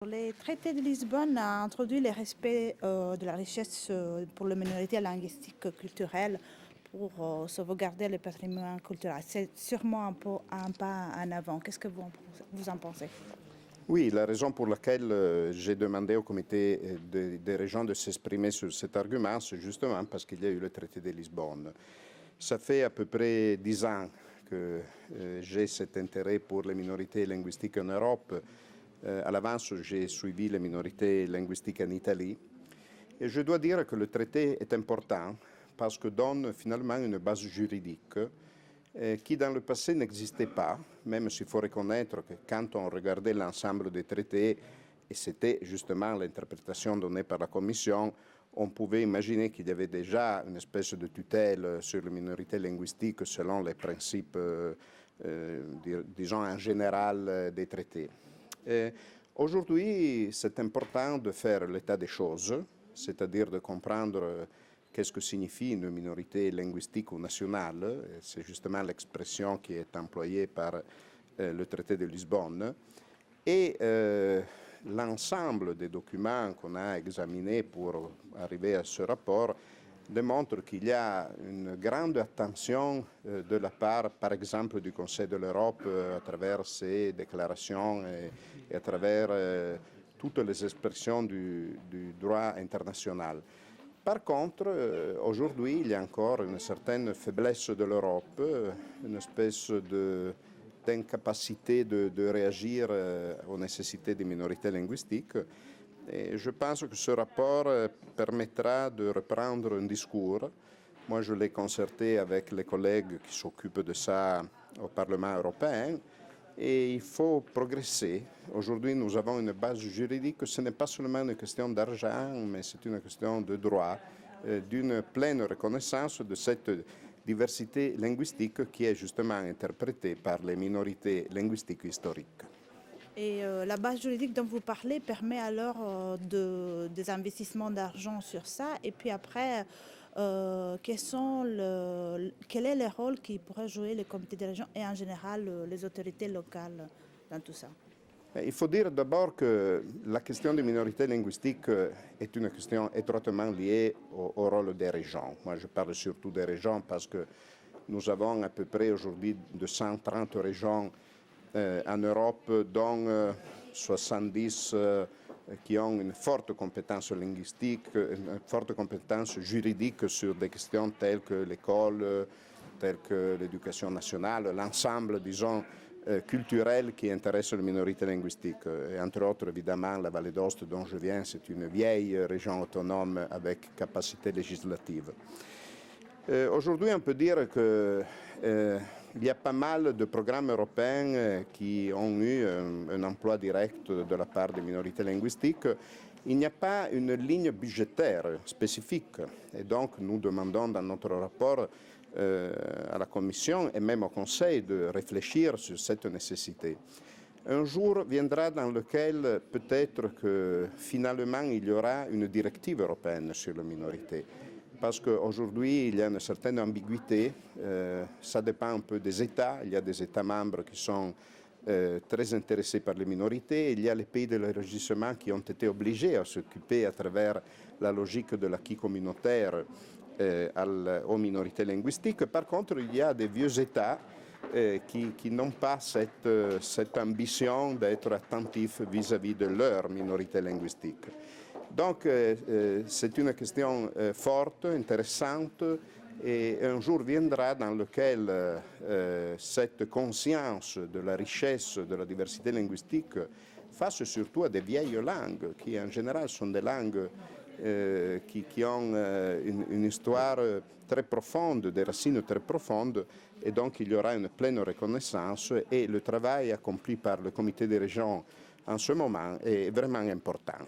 Le traité de Lisbonne a introduit le respect de la richesse pour les minorités linguistiques et culturelles pour sauvegarder le patrimoine culturel. C'est sûrement un pas en avant. Qu'est-ce que vous en pensez? Oui, la raison pour laquelle j'ai demandé au comité des régions de s'exprimer sur cet argument, c'est justement parce qu'il y a eu le traité de Lisbonne. Ça fait à peu près 10 ans que j'ai cet intérêt pour les minorités linguistiques en Europe. À l'avance, j'ai suivi les minorités linguistiques en Italie. Et je dois dire que le traité est important parce que donne finalement une base juridique qui dans le passé n'existait pas, même s'il faut reconnaître que quand on regardait l'ensemble des traités, et c'était justement l'interprétation donnée par la Commission, on pouvait imaginer qu'il y avait déjà une espèce de tutelle sur les minorités linguistiques selon les principes, disons en général, des traités. Aujourd'hui, c'est important de faire l'état des choses, c'est-à-dire de comprendre qu'est-ce que signifie une minorité linguistique ou nationale. C'est justement l'expression qui est employée par le traité de Lisbonne. Et l'ensemble des documents qu'on a examinés pour arriver à ce rapport démontre qu'il y a une grande attention de la part, par exemple, du Conseil de l'Europe à travers ses déclarations et à travers toutes les expressions du droit international. Par contre, aujourd'hui, il y a encore une certaine faiblesse de l'Europe, une espèce d'incapacité de réagir aux nécessités des minorités linguistiques. Et je pense que ce rapport permettra de reprendre un discours. Moi, je l'ai concerté avec les collègues qui s'occupent de ça au Parlement européen. Et il faut progresser. Aujourd'hui, nous avons une base juridique. Ce n'est pas seulement une question d'argent, mais c'est une question de droit, d'une pleine reconnaissance de cette diversité linguistique qui est justement interprétée par les minorités linguistiques historiques. Et la base juridique dont vous parlez permet alors des investissements d'argent sur ça. Et puis après, quel est le rôle qui pourrait jouer les comités de région et en général les autorités locales dans tout ça? Il faut dire d'abord que la question des minorités linguistiques est une question étroitement liée au rôle des régions. Moi, je parle surtout des régions parce que nous avons à peu près aujourd'hui 230 régions en Europe, dont 70 qui ont une forte compétence linguistique, une forte compétence juridique sur des questions telles que l'école, telles que l'éducation nationale, l'ensemble, disons, culturel qui intéresse les minorités linguistiques. Et entre autres, évidemment, la Vallée d'Aoste dont je viens, c'est une vieille région autonome avec capacité législative. Aujourd'hui, on peut dire qu'il y a pas mal de programmes européens qui ont eu un emploi direct de la part des minorités linguistiques. Il n'y a pas une ligne budgétaire spécifique et donc nous demandons dans notre rapport à la Commission et même au Conseil de réfléchir sur cette nécessité. Un jour viendra dans lequel peut-être que finalement il y aura une directive européenne sur les minorités. Parce qu'aujourd'hui, il y a une certaine ambiguïté, ça dépend un peu des États. Il y a des États membres qui sont très intéressés par les minorités. Il y a les pays de l'élargissement qui ont été obligés à s'occuper à travers la logique de l'acquis communautaire aux minorités linguistiques. Par contre, il y a des vieux États qui n'ont pas cette ambition d'être attentifs vis-à-vis de leur minorité linguistique. Donc, c'est une question forte, intéressante, et un jour viendra dans lequel cette conscience de la richesse de la diversité linguistique face surtout à des vieilles langues, qui en général sont des langues qui ont une histoire très profonde, des racines très profondes, et donc il y aura une pleine reconnaissance, et le travail accompli par le comité des régions en ce moment est vraiment important.